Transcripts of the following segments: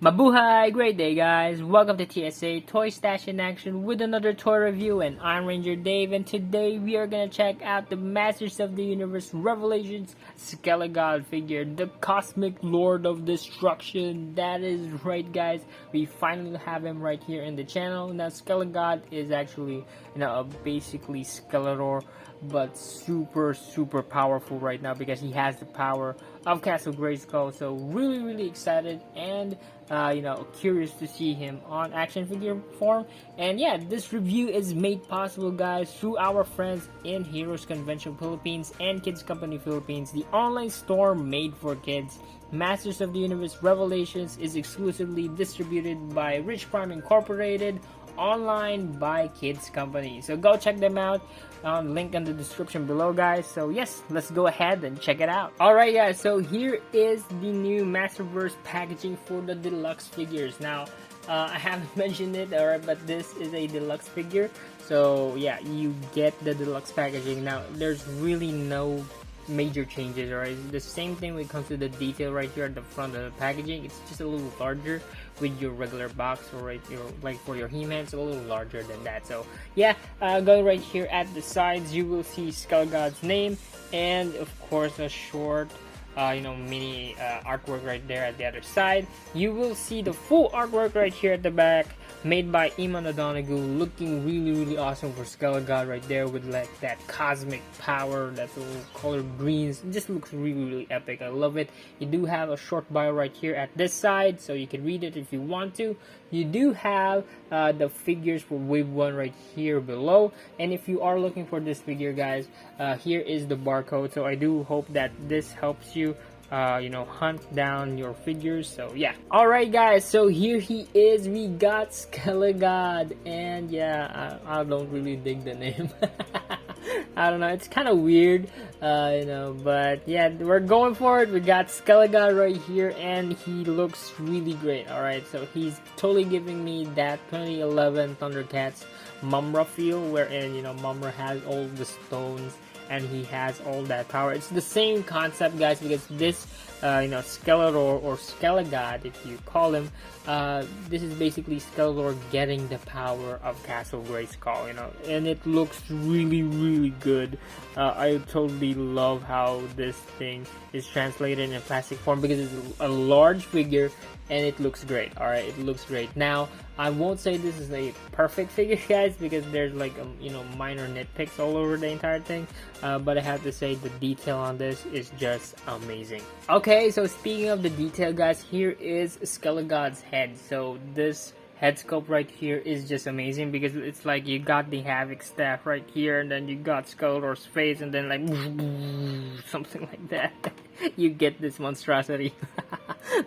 Mabuhay! Great day, guys! Welcome to TSA Toy Stash in Action with another toy review, and I'm Ranger Dave, and today we are gonna check out the Masters of the Universe Revelations SkeleGod figure, the Cosmic Lord of Destruction. That is right, guys. We finally have him right here in the channel. Now, SkeleGod is actually, basically Skeletor, but super powerful right now because he has the power of Castle Grayskull. So really excited and curious to see him on action figure form. And yeah, this review is made possible, guys, through our friends in Heroes Convention Philippines and Kids Company Philippines, the online store made for kids. Masters of the Universe Revelations is exclusively distributed by Richprime Incorporated, online by Kids Company. So go check them out. Link in the description below, guys. So yes, let's go ahead and check it out. Alright, guys, so here is the new Masterverse packaging for the deluxe figures. Now, I haven't mentioned it, alright, but this is a deluxe figure. So yeah, you get the deluxe packaging. Now, there's really no major changes, alright? The same thing when it comes to the detail right here at the front of the packaging. It's just a little larger with your regular box, or right, like for your He-Man, it's a little larger than that. So yeah, going right here at the sides, you will see SkeleGod's name, and of course a short mini artwork right there at the other side. You will see the full artwork right here at the back, made by Iman O'Donoghue, looking really awesome for SkeleGod right there, with like that cosmic power, that little colored greens. It just looks really epic. I love it. You do have a short bio right here at this side, so you can read it if you want to. You do have the figures for Wave 1 right here below, and if you are looking for this figure, guys, here is the barcode. So I do hope that this helps you hunt down your figures. So yeah, all right, guys, so here he is. We got SkeleGod, and yeah, I don't really dig the name. I don't know, it's kind of weird, but yeah, we're going for it. We got SkeleGod right here, and he looks really great. All right, so he's totally giving me that 2011 Thundercats Mumra feel, wherein Mumra has all the stones and he has all that power. It's the same concept, guys, because this Skeletor, or SkeleGod if you call him, this is basically Skeletor getting the power of Castle Grayskull, and it looks really good. I totally love how this thing is translated in plastic form, because it's a large figure and it looks great. All right, it looks great. Now, I won't say this is a perfect figure, guys, because there's like minor nitpicks all over the entire thing, but I have to say the detail on this is just amazing. Okay, so speaking of the detail, guys, here is SkeleGod's head. So this head sculpt right here is just amazing, because it's like you got the Havoc staff right here, and then you got Skeletor's face, and then like something like that. You get this monstrosity.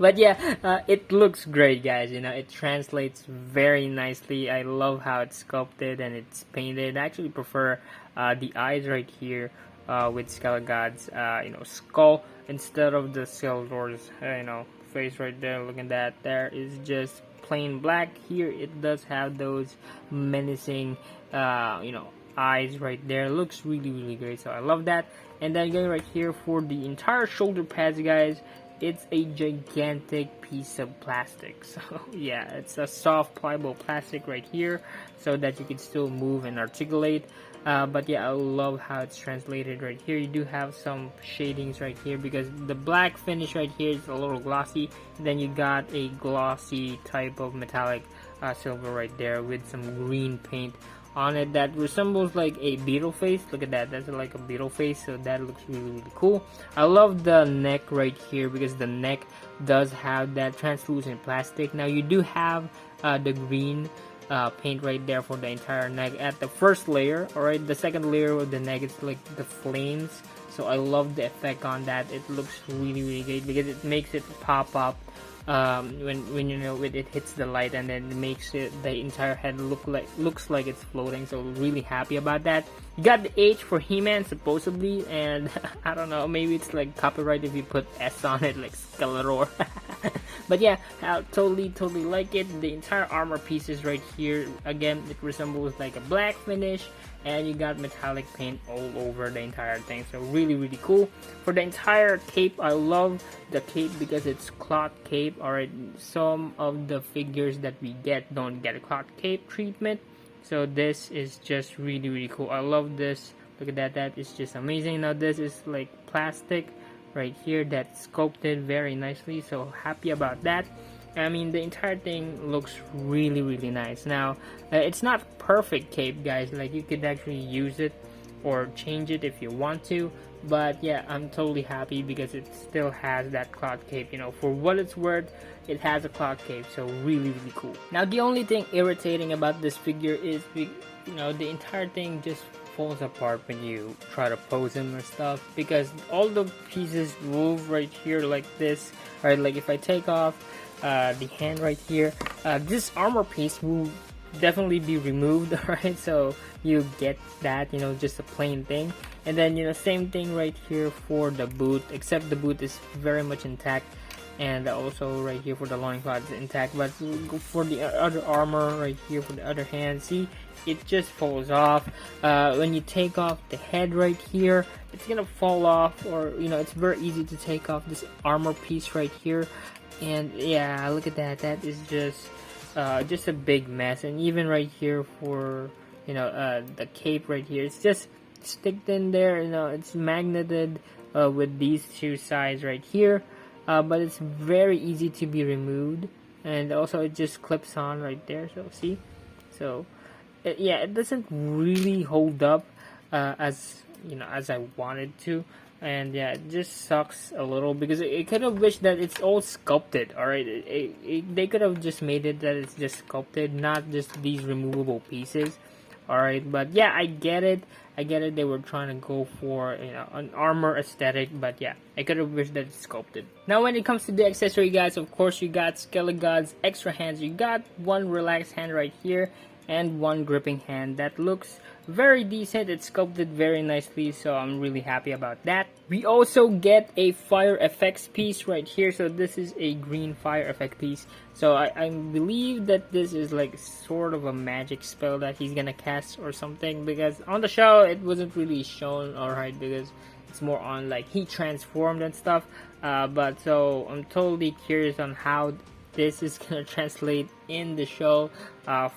But yeah, it looks great, guys. It translates very nicely. I love how it's sculpted and it's painted. I actually prefer the eyes right here with SkeleGod's skull, instead of the Skeletor's face right there. Look at that. There is just plain black. Here it does have those menacing eyes right there. Looks really great, so I love that. And then going right here for the entire shoulder pads, guys, it's a gigantic piece of plastic. So yeah, it's a soft pliable plastic right here, so that you can still move and articulate. But yeah, I love how it's translated right here. You do have some shadings right here, because the black finish right here is a little glossy. Then you got a glossy type of metallic silver right there with some green paint on it that resembles like a beetle face. Look at that, that's like a beetle face, so that looks really cool. I love the neck right here, because the neck does have that translucent plastic. Now you do have the green paint right there for the entire neck at the first layer. Alright, the second layer of the neck is like the flames, so I love the effect on that. It looks really great, because it makes it pop up when it hits the light, and then it makes the entire head looks like it's floating. So really happy about that. You got the H for He-Man supposedly, and I don't know, maybe it's like copyright if you put S on it, like Skeletor. But yeah, I totally like it. The entire armor pieces right here, again, it resembles like a black finish, and you got metallic paint all over the entire thing. So really cool. For the entire cape, I love the cape because it's cloth cape. Alright, some of the figures that we get don't get a cloth cape treatment, so this is just really cool. I love this. Look at that, that is just amazing. Now this is like plastic right here that's sculpted very nicely, so happy about that. I mean, the entire thing looks really nice. Now it's not perfect cape, guys, like you could actually use it or change it if you want to, but yeah, I'm totally happy because it still has that cloth cape. You know, for what it's worth, it has a cloth cape, so really cool. Now the only thing irritating about this figure is, you know, the entire thing just falls apart when you try to pose him or stuff, because all the pieces move right here like this. Right, like if I take off the hand right here, this armor piece will definitely be removed. Alright, so you get that, you know, just a plain thing. And then, you know, same thing right here for the boot, except the boot is very much intact, and also right here for the loincloth is intact. But for the other armor right here for the other hand, see, it just falls off. When you take off the head right here, it's gonna fall off, or you know, it's very easy to take off this armor piece right here. And yeah, look at that, that is just a big mess. And even right here for, you know, the cape right here, it's just sticked in there, you know, it's magneted with these two sides right here, but it's very easy to be removed. And also it just clips on right there, so see, so yeah, it doesn't really hold up as, you know, as I wanted to. And yeah, it just sucks a little because it could have wished that it's all sculpted. Alright, they could have just made it that it's just sculpted, not just these removable pieces. Alright, but yeah, I get it. They were trying to go for, you know, an armor aesthetic, but yeah, I could have wished that it's sculpted. Now when it comes to the accessory, guys, of course you got SkeleGod's extra hands. You got one relaxed hand right here and one gripping hand that looks very decent. It's sculpted very nicely, so I'm really happy about that. We also get a fire effects piece right here. So this is a green fire effect piece, so I believe that this is like sort of a magic spell that he's gonna cast or something, because on the show it wasn't really shown. Alright, because it's more on like he transformed and stuff, but so I'm totally curious on how this is gonna translate in the show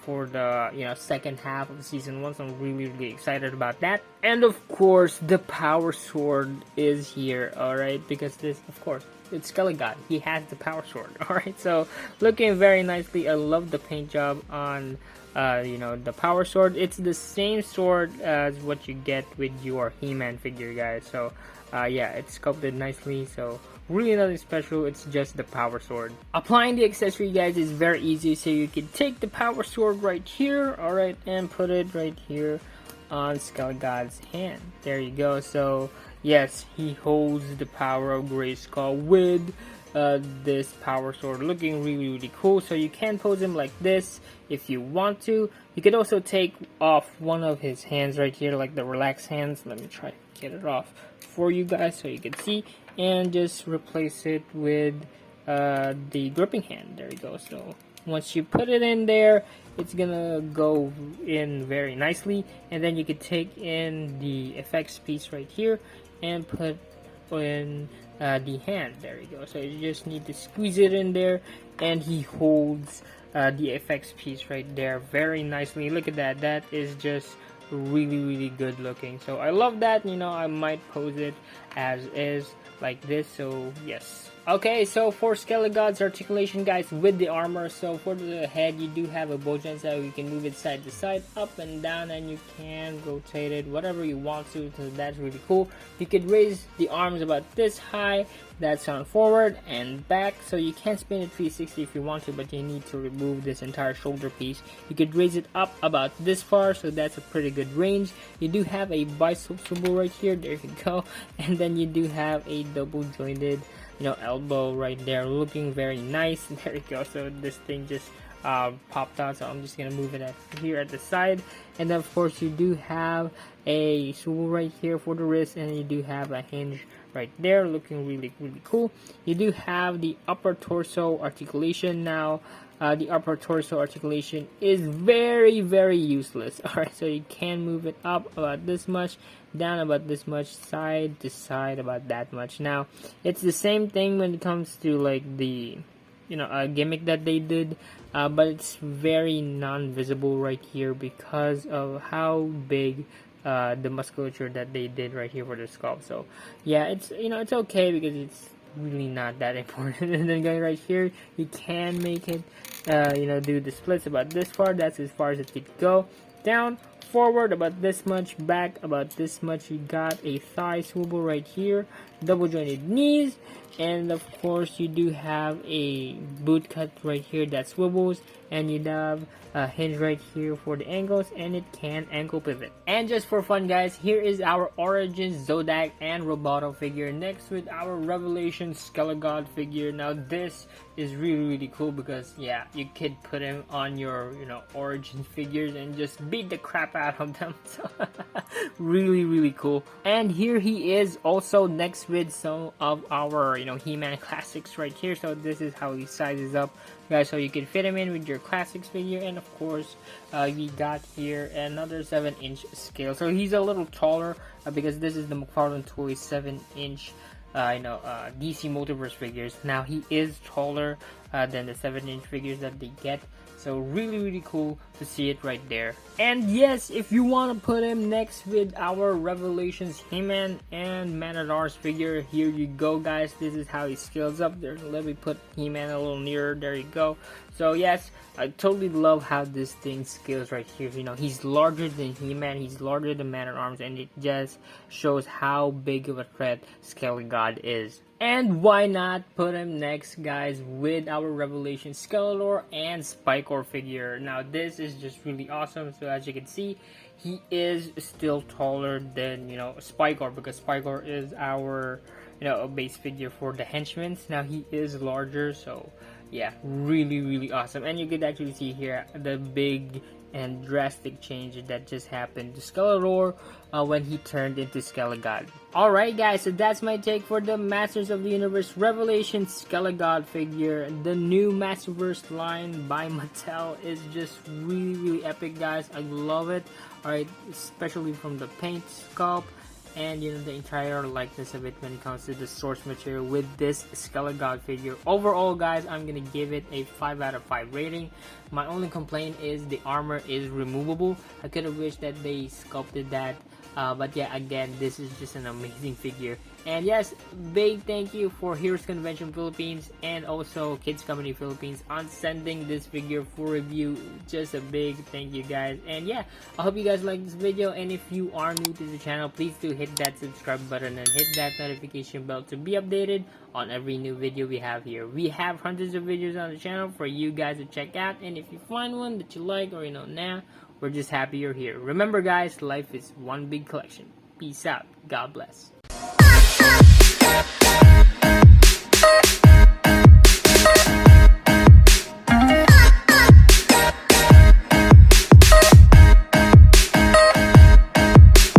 for the, you know, second half of season 1. So I'm really excited about that. And of course the power sword is here. Alright, because this, of course, it's SkeleGod, he has the power sword. Alright, so looking very nicely. I love the paint job on you know, the power sword. It's the same sword as what you get with your He-Man figure, guys. So yeah, it's sculpted nicely, so really nothing special, it's just the power sword. Applying the accessory, guys, is very easy. So you can take the power sword right here, alright, and put it right here on SkeleGod's hand. There you go. So yes, he holds the power of Grayskull with this power sword, looking really cool. So you can pose him like this if you want to. You could also take off one of his hands right here, like the relaxed hands. Let me try to get it off for you guys so you can see, and just replace it with the gripping hand. There you go. So once you put it in there, it's gonna go in very nicely, and then you could take in the effects piece right here and put in the hand. There you go. So you just need to squeeze it in there, and he holds the effects piece right there very nicely. Look at that, that is just really good looking. So I love that. You know, I might pose it as is like this. So yes. Okay, so for SkeleGod's articulation, guys, with the armor, so for the head, you do have a bow joint, so you can move it side to side, up and down, and you can rotate it whatever you want to, so that's really cool. You could raise the arms about this high, that's on forward and back, so you can spin it 360 if you want to, but you need to remove this entire shoulder piece. You could raise it up about this far, so that's a pretty good range. You do have a bicep symbol right here, there you go, and then you do have a double jointed, you know, elbow right there, looking very nice. There you go. So this thing just popped out, so I'm just gonna move it here at the side. And then of course you do have a swivel right here for the wrist, and you do have a hinge right there, looking really cool. You do have the upper torso articulation. Now the upper torso articulation is very useless. Alright, so you can move it up about this much, down about this much, side to side about that much. Now it's the same thing when it comes to like the gimmick that they did, but it's very non-visible right here because of how big the musculature that they did right here for the sculpt. So yeah, it's it's okay because it's really not that important. And then going right here, you can make it do the splits about this far. That's as far as it could go. Down, forward about this much, back about this much. You got a thigh swivel right here, double jointed knees, and of course you do have a boot cut right here that swivels, and you have a hinge right here for the ankles, and it can ankle pivot. And just for fun, guys, here is our Origins Zodak and Roboto figure next with our Revelation SkeleGod figure. Now this is really cool because yeah, you could put him on your Origins figures and just beat the crap out of them. So really cool. And here he is also next with some of our He-Man classics right here. So this is how he sizes up, guys, so you can fit him in with your classics figure. And of course we got here another 7-inch scale, so he's a little taller because this is the McFarlane Toys 7-inch DC Multiverse figures. Now he is taller than the 7-inch figures that they get, so really cool to see it right there. And yes, if you want to put him next with our Revelations He-Man and Man-at-Arms figure, here you go, guys. This is how he scales up there. Let me put He-Man a little nearer. There you go. So yes, I totally love how this thing scales right here. He's larger than He-Man, he's larger than Man-at-Arms, and it just shows how big of a threat SkeleGod is. And why not put him next, guys, with our Revelation Skeletor and Spikor figure. Now this is just really awesome. So as you can see, he is still taller than Spikor, because Spikor is our base figure for the henchmen. Now he is larger, so yeah, really awesome. And you could actually see here the big and drastic change that just happened to Skeletor when he turned into SkeleGod. Alright, guys, so that's my take for the Masters of the Universe Revelation SkeleGod figure. The new Masterverse line by Mattel is just really epic, guys. I love it. Alright, especially from the paint sculpt and the entire likeness of it when it comes to the source material with this SkeleGod figure. Overall, guys, I'm gonna give it a 5 out of 5 rating. My only complaint is the armor is removable. I could have wished that they sculpted that, but yeah, again, this is just an amazing figure. And yes, big thank you for Heroes Convention Philippines and also Kids Company Philippines on sending this figure for review. Just a big thank you, guys. And yeah, I hope you guys like this video, and if you are new to the channel, please do hit that subscribe button and hit that notification bell to be updated on every new video we have here. We have hundreds of videos on the channel for you guys to check out, and if you find one that you like, or we're just happy you're here. Remember, guys, life is one big collection. Peace out. God bless.